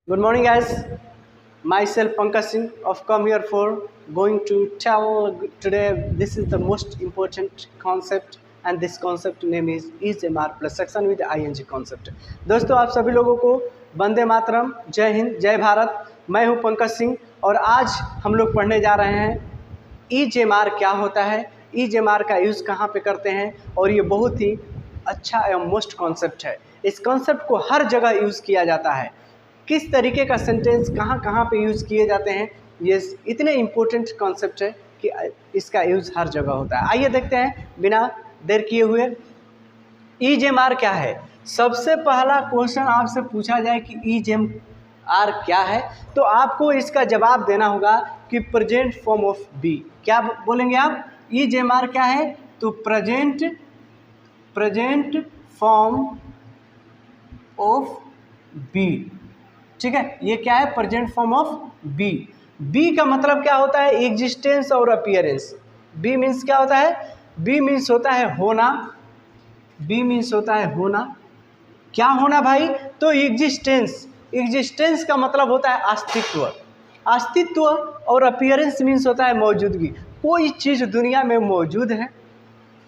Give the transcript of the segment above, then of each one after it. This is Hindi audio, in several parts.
Good morning, guys. Myself Pankaj Singh of Come Here for going to tell today. This is the most important concept, and this concept name is MR plus section with ING concept. दोस्तों, आप सभी लोगों को वंदे मातरम, जय हिंद, जय भारत। मैं हूं पंकज सिंह और आज हम लोग पढ़ने जा रहे हैं EJMR क्या होता है, EJMR का यूज़ कहाँ पे करते हैं, और ये बहुत ही अच्छा एवं मोस्ट कॉन्सेप्ट है। इस कॉन्सेप्ट को हर जगह यूज़ किया जाता है। किस तरीके का सेंटेंस कहाँ कहाँ पे यूज़ किए जाते हैं, ये इतने इम्पोर्टेंट कॉन्सेप्ट है कि इसका यूज़ हर जगह होता है। आइए देखते हैं बिना देर किए हुए EJMR क्या है। सबसे पहला क्वेश्चन आपसे पूछा जाए कि EJMR क्या है, तो आपको इसका जवाब देना होगा कि प्रेजेंट फॉर्म ऑफ बी। क्या बोलेंगे आप? EJMR क्या है? तो प्रेजेंट फॉर्म ऑफ बी। ठीक है, ये क्या है? Present form of be. Be का मतलब क्या होता है? एग्जिस्टेंस और अपीयरेंस। बी मीन्स क्या होता है? बी मीन्स होता है होना। बी मीन्स होता है होना। क्या होना भाई? तो एग्जिस्टेंस का मतलब होता है अस्तित्व। अस्तित्व और अपीयरेंस मीन्स होता है मौजूदगी। कोई चीज़ दुनिया में मौजूद है,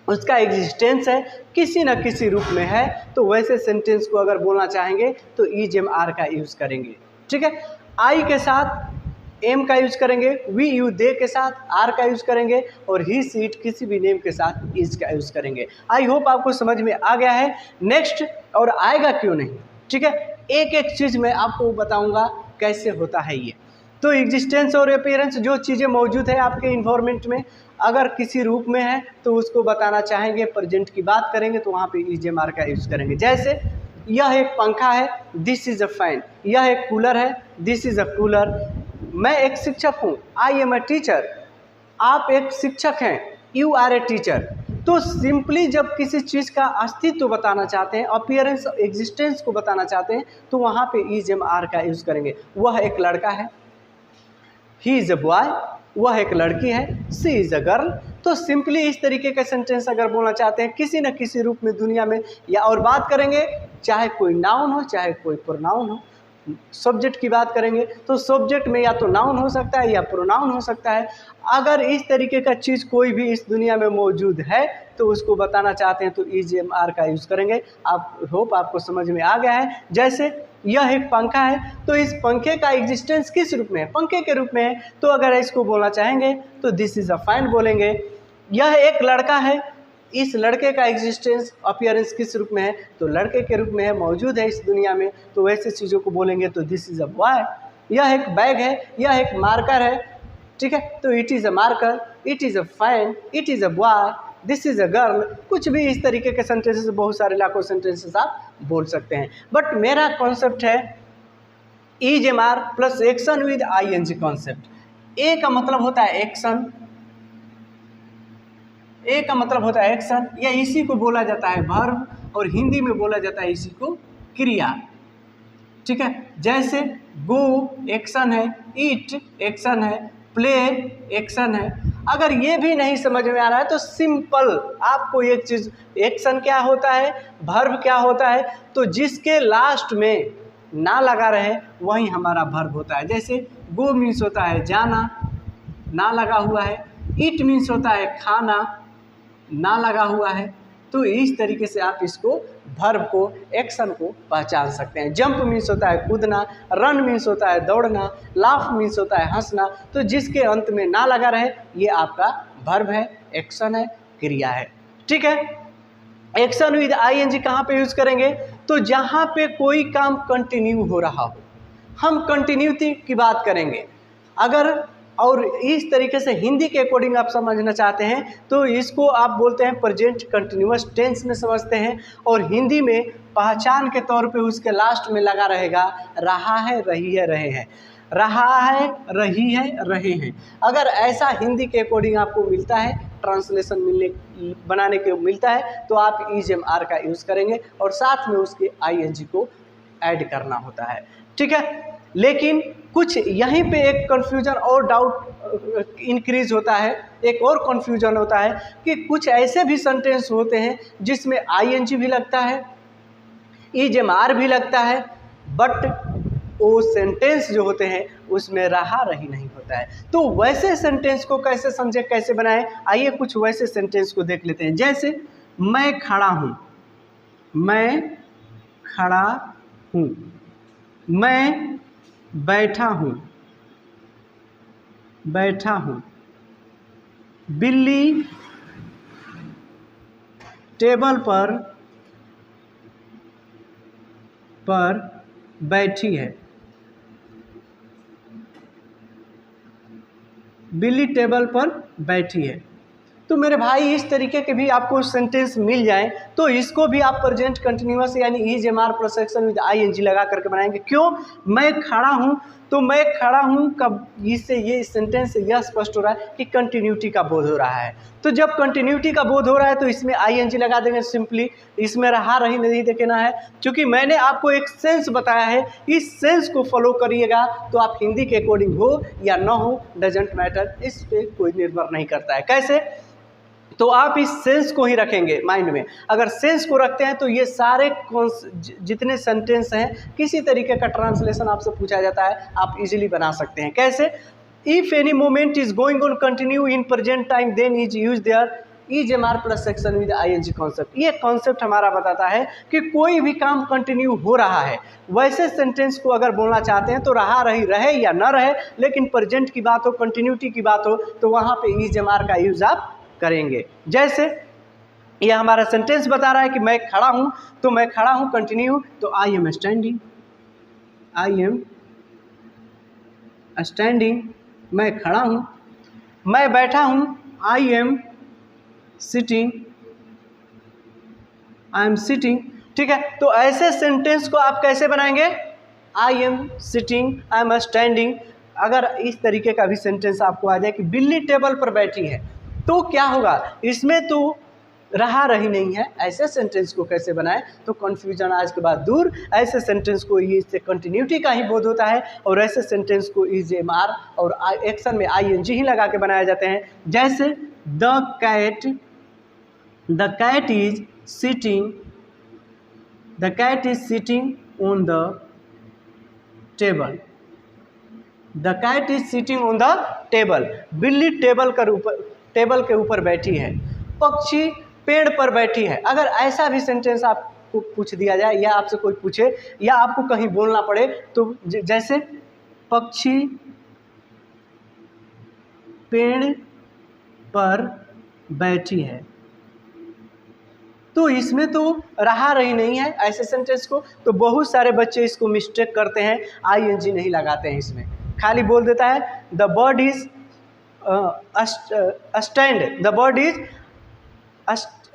उसका एग्जिस्टेंस है, किसी न किसी रूप में है, तो वैसे सेंटेंस को अगर बोलना चाहेंगे तो EJMR का यूज़ करेंगे। ठीक है, आई के साथ एम का यूज़ करेंगे, वी यू दे के साथ आर का यूज़ करेंगे, और ही सीट किसी भी नेम के साथ इज का यूज़ करेंगे। आई होप आपको समझ में आ गया है। नेक्स्ट, और आएगा क्यों नहीं। ठीक है, एक एक चीज़ मैं आपको बताऊँगा कैसे होता है ये। तो एग्जिस्टेंस और अपीयरेंस, जो चीज़ें मौजूद है आपके इन्वायरमेंट में, अगर किसी रूप में है तो उसको बताना चाहेंगे, प्रेजेंट की बात करेंगे तो वहाँ पे EJMR का यूज़ करेंगे। जैसे यह एक पंखा है, दिस इज़ अ फैन। यह एक कूलर है, दिस इज़ अ कूलर। मैं एक शिक्षक हूँ, आई एम अ टीचर। आप एक शिक्षक हैं, यू आर ए टीचर। तो सिंपली जब किसी चीज़ का अस्तित्व बताना चाहते हैं, अपीयरेंस एग्जिस्टेंस को बताना चाहते हैं, तो वहाँ पे EJMR का यूज़ करेंगे। वह एक लड़का है, ही इज़ अ बॉय। वह एक लड़की है, सी इज़ अ गर्ल। तो सिंपली इस तरीके का सेंटेंस अगर बोलना चाहते हैं किसी न किसी रूप में दुनिया में, या और बात करेंगे चाहे कोई नाउन हो चाहे कोई प्रोनाउन हो। सब्जेक्ट की बात करेंगे तो सब्जेक्ट में या तो नाउन हो सकता है या प्रोनाउन हो सकता है। अगर इस तरीके का चीज़ कोई भी इस दुनिया में मौजूद है तो उसको बताना चाहते हैं तो EJMR का यूज़ करेंगे। आप होप आपको समझ में आ गया है। जैसे यह एक पंखा है, तो इस पंखे का एग्जिस्टेंस किस रूप में है? पंखे के रूप में है। तो अगर इसको बोलना चाहेंगे तो दिस इज़ अ फैन बोलेंगे। यह एक लड़का है, इस लड़के का एग्जिस्टेंस अपीयरेंस किस रूप में है? तो लड़के के रूप में है, मौजूद है इस दुनिया में, तो वैसे चीज़ों को बोलेंगे तो दिस इज़ अ बॉय। यह एक बैग है, यह एक मार्कर है। ठीक है, तो it is a marker, it is a fan, it is a boy, this is a girl. कुछ भी इस तरीके के सेंटेंसेस, बहुत सारे लाखों सेंटेंसेस आप बोल सकते हैं। बट मेरा कॉन्सेप्ट है EJMR plus action with ING concept. A का मतलब होता है एक्शन, ए का मतलब होता है एक्शन, या इसी को बोला जाता है वर्ब, और हिंदी में बोला जाता है इसी को क्रिया। ठीक है, जैसे गो एक्शन है, ईट एक्शन है, प्ले एक्शन है। अगर ये भी नहीं समझ में आ रहा है तो सिंपल आपको एक चीज़, एक्शन क्या होता है, वर्ब क्या होता है, तो जिसके लास्ट में ना लगा रहे वही हमारा वर्ब होता है। जैसे गो मीन्स होता है जाना, ना लगा हुआ है। ईट मीन्स होता है खाना, ना लगा हुआ है। तो इस तरीके से आप इसको वर्ब को, एक्शन को पहचान सकते हैं। जंप मीन्स होता है कूदना, रन मीन्स होता है दौड़ना, लाफ मीन्स होता है हंसना। तो जिसके अंत में ना लगा रहे ये आपका वर्ब है, एक्शन है, क्रिया है। ठीक है, एक्शन विद ING कहाँ पे यूज़ करेंगे? तो जहाँ पे कोई काम कंटिन्यू हो रहा हो, हम कंटिन्यूटी की बात करेंगे। अगर और इस तरीके से हिंदी के अकॉर्डिंग आप समझना चाहते हैं तो इसको आप बोलते हैं प्रेजेंट कंटिन्यूअस टेंस में समझते हैं, और हिंदी में पहचान के तौर पे उसके लास्ट में लगा रहेगा रहा है, रही है, रहे हैं। रहा है, रही है, रहे हैं। अगर ऐसा हिंदी के अकॉर्डिंग आपको मिलता है, ट्रांसलेशन बनाने के मिलता है, तो आप EJMR का यूज़ करेंगे और साथ में उसके ING को ऐड करना होता है। ठीक है, लेकिन कुछ यहीं पे एक कन्फ्यूजन और डाउट इंक्रीज होता है। एक और कन्फ्यूजन होता है कि कुछ ऐसे भी सेंटेंस होते हैं जिसमें ING भी लगता है, EJMR भी लगता है, बट वो सेंटेंस जो होते हैं उसमें रहा रही नहीं होता है। तो वैसे सेंटेंस को कैसे समझे, कैसे बनाएं, आइए कुछ वैसे सेंटेंस को देख लेते हैं। जैसे मैं खड़ा हूँ, मैं खड़ा हूँ, मैं बैठा हूँ, बैठा हूँ, बिल्ली टेबल पर बैठी है, बिल्ली टेबल पर बैठी है। तो मेरे भाई इस तरीके के भी आपको सेंटेंस मिल जाएं तो इसको भी आप प्रेजेंट कंटिन्यूअस यानी is am are plus action with I N G लगा करके बनाएंगे। क्यों? मैं खड़ा हूं, तो मैं खड़ा हूं कब, इससे ये सेंटेंस से यह स्पष्ट हो रहा है कि कंटिन्यूटी का बोध हो रहा है। तो जब कंटिन्यूटी का बोध हो रहा है तो इसमें आई एन जी लगा देंगे सिंपली, इसमें रहा रही नहीं देखना है। क्योंकि मैंने आपको एक सेंस बताया है, इस सेंस को फॉलो करिएगा तो आप हिंदी के अकॉर्डिंग हो या ना हो डजेंट मैटर, इस पर कोई निर्भर नहीं करता है। कैसे? तो आप इस सेंस को ही रखेंगे माइंड में। अगर सेंस को रखते हैं तो ये सारे जितने सेंटेंस हैं किसी तरीके का ट्रांसलेशन आपसे पूछा जाता है, आप इजीली बना सकते हैं। कैसे? If any moment is going on continue in present time then is use there is am are plus section with I N G concept. ये कॉन्सेप्ट हमारा बताता है कि कोई भी काम कंटिन्यू हो रहा है, वैसे सेंटेंस को अगर बोलना चाहते हैं तो रहा रही रहे या न रहे, लेकिन प्रेजेंट की बात हो, कंटिन्यूटी की बात हो, तो वहाँ पे इज एम आर का यूज आप करेंगे। जैसे ये हमारा सेंटेंस बता रहा है कि मैं खड़ा हूं, तो मैं खड़ा हूं कंटिन्यू, तो I am standing, I am standing, मैं खड़ा हूं। मैं बैठा हूं, I am sitting, I am sitting. ठीक है, तो ऐसे सेंटेंस को आप कैसे बनाएंगे? I am sitting, I am standing. अगर इस तरीके का भी सेंटेंस आपको आ जाए कि बिल्ली टेबल पर बैठी है, तो क्या होगा? इसमें तो रहा रही नहीं है। ऐसे सेंटेंस को कैसे बनाएं? तो कन्फ्यूजन आज के बाद दूर। ऐसे सेंटेंस को इससे कंटिन्यूटी का ही बोध होता है और ऐसे सेंटेंस को इज एम आर और एक्शन में आई एन जी ही लगा के बनाए जाते हैं। जैसे the cat is sitting, the cat is sitting on the table, the cat is sitting on the table. बिल्ली टेबल के ऊपर बैठी है, पक्षी पेड़ पर बैठी है। अगर ऐसा भी सेंटेंस आपको पूछ दिया जाए या आपसे कोई पूछे या आपको कहीं बोलना पड़े, तो जैसे पक्षी पेड़ पर बैठी है, तो इसमें तो रहा रही नहीं है ऐसे सेंटेंस को। तो बहुत सारे बच्चे इसको मिस्टेक करते हैं, आई एन जी नहीं लगाते हैं इसमें, खाली बोल देता है the bird is stand, the bird is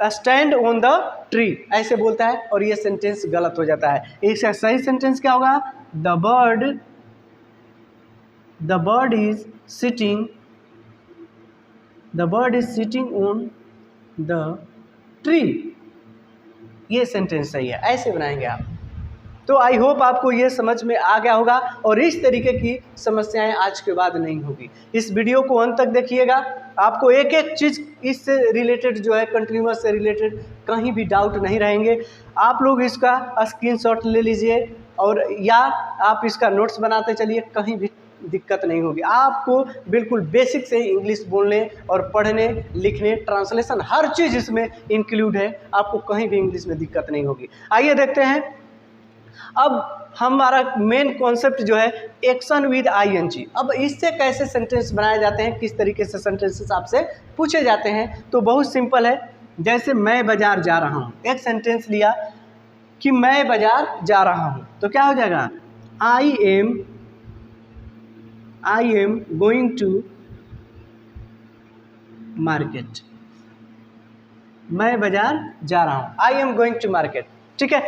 stand on the tree, ऐसे बोलता है और ये सेंटेंस गलत हो जाता है। इसका सही सेंटेंस क्या होगा? The bird is sitting, the bird is sitting on the tree. ये सेंटेंस सही है, ऐसे बनाएंगे आप। तो आई होप आपको ये समझ में आ गया होगा और इस तरीके की समस्याएं आज के बाद नहीं होगी। इस वीडियो को अंत तक देखिएगा, आपको एक एक चीज़ इससे रिलेटेड जो है कंटिन्यूअस से रिलेटेड कहीं भी डाउट नहीं रहेंगे। आप लोग इसका स्क्रीनशॉट ले लीजिए और या आप इसका नोट्स बनाते चलिए, कहीं भी दिक्कत नहीं होगी। आपको बिल्कुल बेसिक से इंग्लिश बोलने और पढ़ने लिखने ट्रांसलेशन हर चीज़ इसमें इंक्लूड है, आपको कहीं भी इंग्लिश में दिक्कत नहीं होगी। आइए देखते हैं अब हमारा मेन कॉन्सेप्ट जो है action with I N G. अब इससे कैसे सेंटेंस बनाए जाते हैं, किस तरीके से सेंटेंसेस आपसे पूछे जाते हैं, तो बहुत सिंपल है। जैसे मैं बाजार जा रहा हूँ, एक सेंटेंस लिया कि मैं बाजार जा रहा हूँ, तो क्या हो जाएगा? I am going to market, मैं बाजार जा रहा हूँ, I am going to market. ठीक है,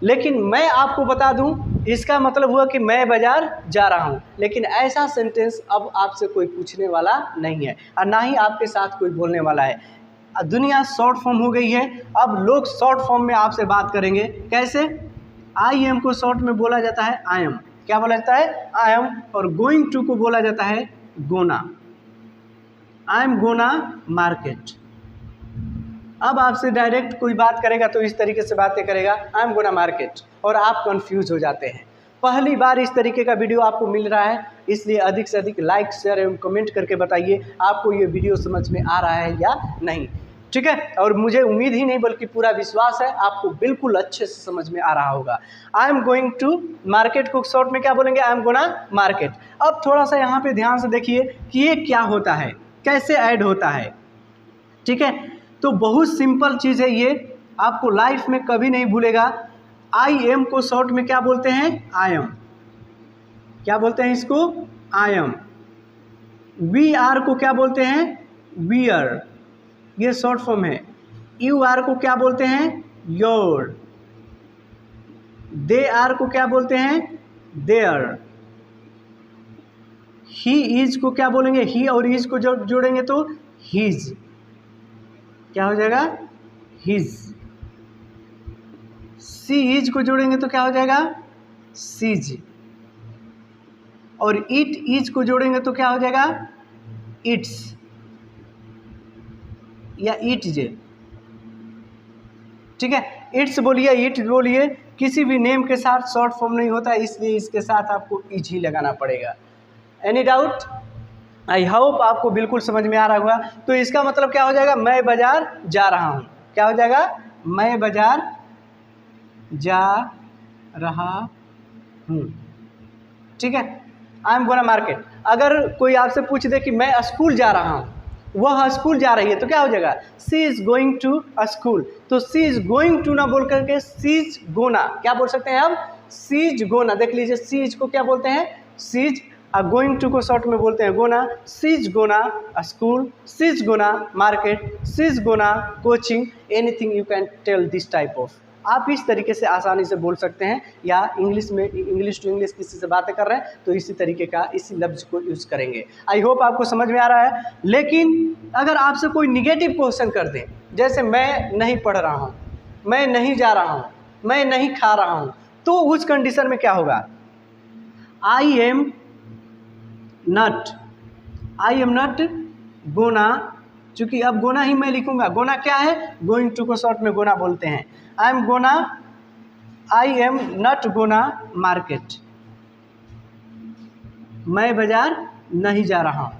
लेकिन मैं आपको बता दूं इसका मतलब हुआ कि मैं बाजार जा रहा हूं, लेकिन ऐसा सेंटेंस अब आपसे कोई पूछने वाला नहीं है और ना ही आपके साथ कोई बोलने वाला है। दुनिया शॉर्ट फॉर्म हो गई है, अब लोग शॉर्ट फॉर्म में आपसे बात करेंगे। कैसे? आई एम को शॉर्ट में बोला जाता है आई एम, क्या बोला जाता है? I am. और गोइंग टू को बोला जाता है gonna, I am gonna market. अब आपसे डायरेक्ट कोई बात करेगा तो इस तरीके से बातें करेगा, आई एम गोना मार्केट, और आप कंफ्यूज हो जाते हैं। पहली बार इस तरीके का वीडियो आपको मिल रहा है, इसलिए अधिक से अधिक लाइक शेयर एवं कमेंट करके बताइए आपको ये वीडियो समझ में आ रहा है या नहीं, ठीक है। और मुझे उम्मीद ही नहीं बल्कि पूरा विश्वास है आपको बिल्कुल अच्छे से समझ में आ रहा होगा। I am going to market को शॉर्ट में क्या बोलेंगे, आई एम गोना मार्केट। अब थोड़ा सा यहाँ पे ध्यान से देखिए कि ये क्या होता है, कैसे ऐड होता है, ठीक है। तो बहुत सिंपल चीज़ है ये, आपको लाइफ में कभी नहीं भूलेगा। आई एम को शॉर्ट में क्या बोलते हैं, आई एम, क्या बोलते हैं इसको, आई एम। वी आर को क्या बोलते हैं, वी आर, ये शॉर्ट फॉर्म है। यू आर को क्या बोलते हैं, योर। दे आर को क्या बोलते हैं, देयर। ही इज को क्या बोलेंगे, ही और इज को जब जोड़ेंगे तो हिज, क्या हो जाएगा, हिज। सी इज को जोड़ेंगे तो क्या हो जाएगा, सीज। और इट इज को जोड़ेंगे तो क्या हो जाएगा, इट्स या इट जे, ठीक है। इट्स बोलिए, इट बोलिए, किसी भी नेम के साथ शॉर्ट फॉर्म नहीं होता, इसलिए इसके साथ आपको इज ही लगाना पड़ेगा। Any doubt? आई होप आपको बिल्कुल समझ में आ रहा होगा। तो इसका मतलब क्या हो जाएगा, मैं बाजार जा रहा हूँ, क्या हो जाएगा, मैं बाजार जा रहा हूँ, ठीक है। आई एम गोना मार्केट। अगर कोई आपसे पूछ दे कि मैं स्कूल जा रहा हूँ, वह स्कूल जा रही है, तो क्या हो जाएगा, सी इज गोइंग टू स्कूल। तो सी इज गोइंग टू ना बोल करके सी इज गोना, क्या बोल सकते हैं हम, सी इज गोना। देख लीजिए, सी इज को क्या बोलते हैं, सीज, और गोइंग टू को शॉर्ट में बोलते हैं gonna. She is gonna school, she is gonna market, she is gonna coaching, anything you can tell this type of. आप इस तरीके से आसानी से बोल सकते हैं, या इंग्लिश में इंग्लिश टू इंग्लिश किसी से बातें कर रहे हैं तो इसी तरीके का इसी लफ्ज़ को यूज़ करेंगे। आई होप आपको समझ में आ रहा है। लेकिन अगर आपसे कोई निगेटिव क्वेश्चन कर दे, जैसे मैं नहीं पढ़ रहा हूँ, मैं नहीं जा रहा हूँ, मैं नहीं खा रहा हूँ, तो उस कंडीशन में क्या होगा, I am not, I am not gonna, चूँकि अब गोना ही मैं लिखूंगा। गोना क्या है, गोइंग टू को शॉर्ट में गोना बोलते हैं। आई am gonna, I am not gonna market, मैं बाजार नहीं जा रहा हूँ।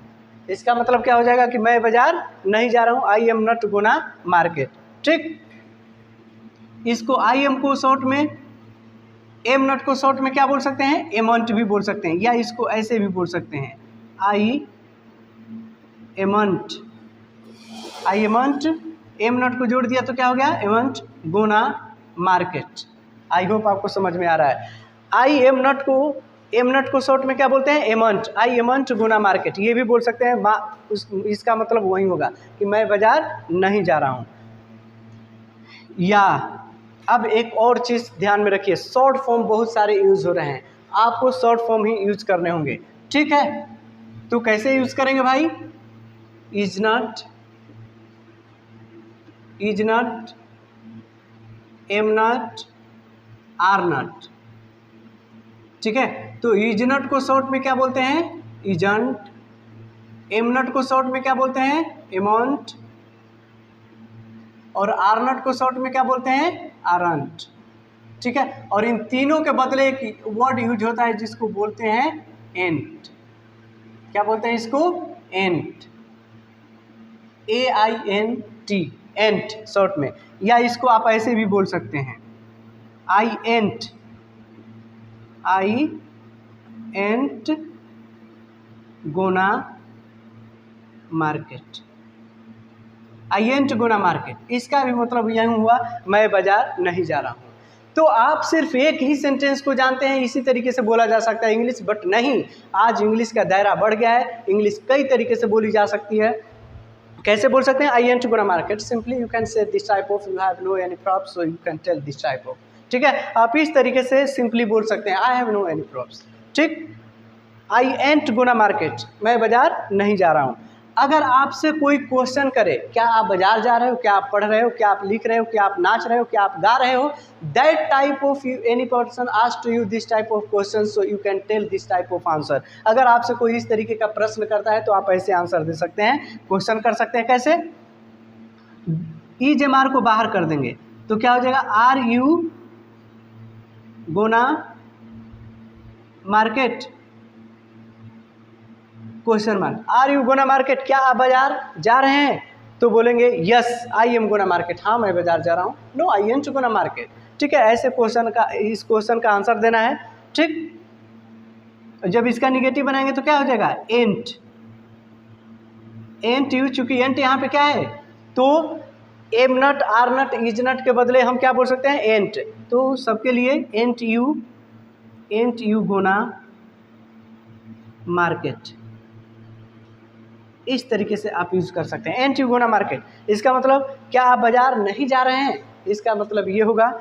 इसका मतलब क्या हो जाएगा कि मैं बाजार नहीं जा रहा हूँ, I am not gonna market, ठीक। इसको आई एम को शॉर्ट में, एम नॉट को शॉर्ट में क्या बोल सकते हैं, एमंट भी बोल सकते हैं, या इसको ऐसे भी बोल सकते हैं, आई एमंट। आई एमंट, एम नॉट को जोड़ दिया तो क्या हो गया, एमंट गोना मार्केट। आई होप आपको समझ में आ रहा है। आई एम नॉट को, एम नॉट को शॉर्ट में क्या बोलते हैं, एमंट। आई एमंट गोना मार्केट, ये भी बोल सकते हैं। इसका मतलब वही होगा कि मैं बाजार नहीं जा रहा हूँ। या अब एक और चीज़ ध्यान में रखिए, शॉर्ट फॉर्म बहुत सारे यूज़ हो रहे हैं, आपको शॉर्ट फॉर्म ही यूज करने होंगे, ठीक है। तो कैसे यूज़ करेंगे भाई, is not, is not, am not, are not, ठीक है। तो इज नॉट को शॉर्ट में क्या बोलते हैं, इजंट। एम नॉट को शॉर्ट में क्या बोलते हैं, एमोंट। और आर नॉट को शॉर्ट में क्या बोलते हैं, आरंट, ठीक है। और इन तीनों के बदले एक वर्ड यूज होता है जिसको बोलते हैं एंट। क्या बोलते हैं इसको, एंट, AINT, एंट शॉर्ट में। या इसको आप ऐसे भी बोल सकते हैं, I ant, I ain't gonna market, I ain't gonna market. इसका भी मतलब यही हुआ, मैं बाजार नहीं जा रहा हूँ। तो आप सिर्फ एक ही सेंटेंस को जानते हैं, इसी तरीके से बोला जा सकता है इंग्लिश, बट नहीं, आज इंग्लिश का दायरा बढ़ गया है, इंग्लिश कई तरीके से बोली जा सकती है। कैसे बोल सकते हैं, I ain't gonna market, simply you can say this type of, you have no any props so you can tell this type of, ठीक है। आप इस तरीके से सिंपली बोल सकते हैं, I have no any props, ठीक। आई एंट गोना मार्केट, मैं बाजार नहीं जा रहा हूँ। अगर आपसे कोई क्वेश्चन करे, क्या आप बाजार जा रहे हो, क्या आप पढ़ रहे हो, क्या आप लिख रहे हो, क्या आप नाच रहे हो, क्या आप गा रहे हो, that type of any person asked to you this type of question so you can tell this type of answer. अगर आपसे कोई इस तरीके का प्रश्न करता है तो आप ऐसे आंसर दे सकते हैं, क्वेश्चन कर सकते हैं। कैसे, इज एम आर को बाहर कर देंगे तो क्या हो जाएगा, are you gonna market question mark. Are you gonna market, क्या आप बाजार जा रहे हैं? तो बोलेंगे yes I am gonna market, हाँ मैं बाजार जा रहा हूँ। No I ain't gonna market. ठीक है, ऐसे क्वेश्चन का, इस क्वेश्चन का आंसर देना है। ठीक, जब इसका निगेटिव बनाएंगे तो क्या हो जाएगा? एंट। एंट यू, चूंकि एंट यहाँ पे क्या है तो am not, are not, is not के बदले हम क्या बोल सकते हैं? एंट। तो सबके लिए एंट यू गोना मार्केट, इस तरीके से आप यूज कर सकते हैं। एंट यू गोना मार्केट, इसका मतलब क्या आप बाजार नहीं जा रहे हैं? इसका मतलब ये होगा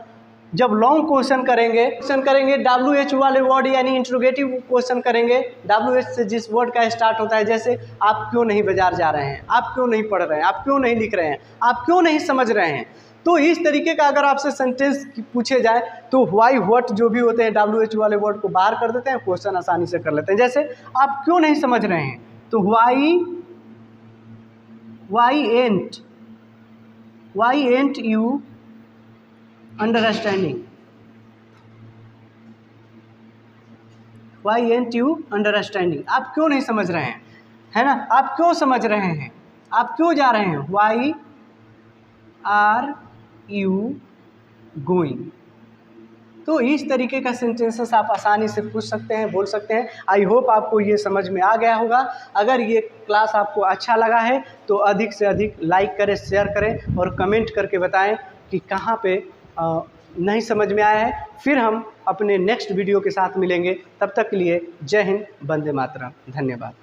जब लॉन्ग क्वेश्चन करेंगे WH वाले वर्ड यानी इंट्रोगेटिव क्वेश्चन करेंगे, WH से जिस वर्ड का स्टार्ट होता है, जैसे आप क्यों नहीं बाजार जा रहे हैं, आप क्यों नहीं पढ़ रहे हैं, आप क्यों नहीं लिख रहे हैं, आप क्यों नहीं समझ रहे हैं, तो इस तरीके का अगर आपसे सेंटेंस पूछे जाए तो व्हाई व्हाट जो भी होते हैं WH वाले वर्ड को बाहर कर देते हैं, क्वेश्चन आसानी से कर लेते हैं। जैसे आप क्यों नहीं समझ रहे हैं तो why ain't you understanding? Why ain't you understanding? आप क्यों नहीं समझ रहे हैं, है ना? आप क्यों समझ रहे हैं, आप क्यों जा रहे हैं? Why are you going? तो इस तरीके का सेंटेंसेस आप आसानी से पूछ सकते हैं, बोल सकते हैं। आई होप आपको ये समझ में आ गया होगा। अगर ये क्लास आपको अच्छा लगा है तो अधिक से अधिक लाइक करें, शेयर करें और कमेंट करके बताएं कि कहाँ पे नहीं समझ में आया है। फिर हम अपने नेक्स्ट वीडियो के साथ मिलेंगे। तब तक के लिए जय हिंद, वंदे मातरम, धन्यवाद।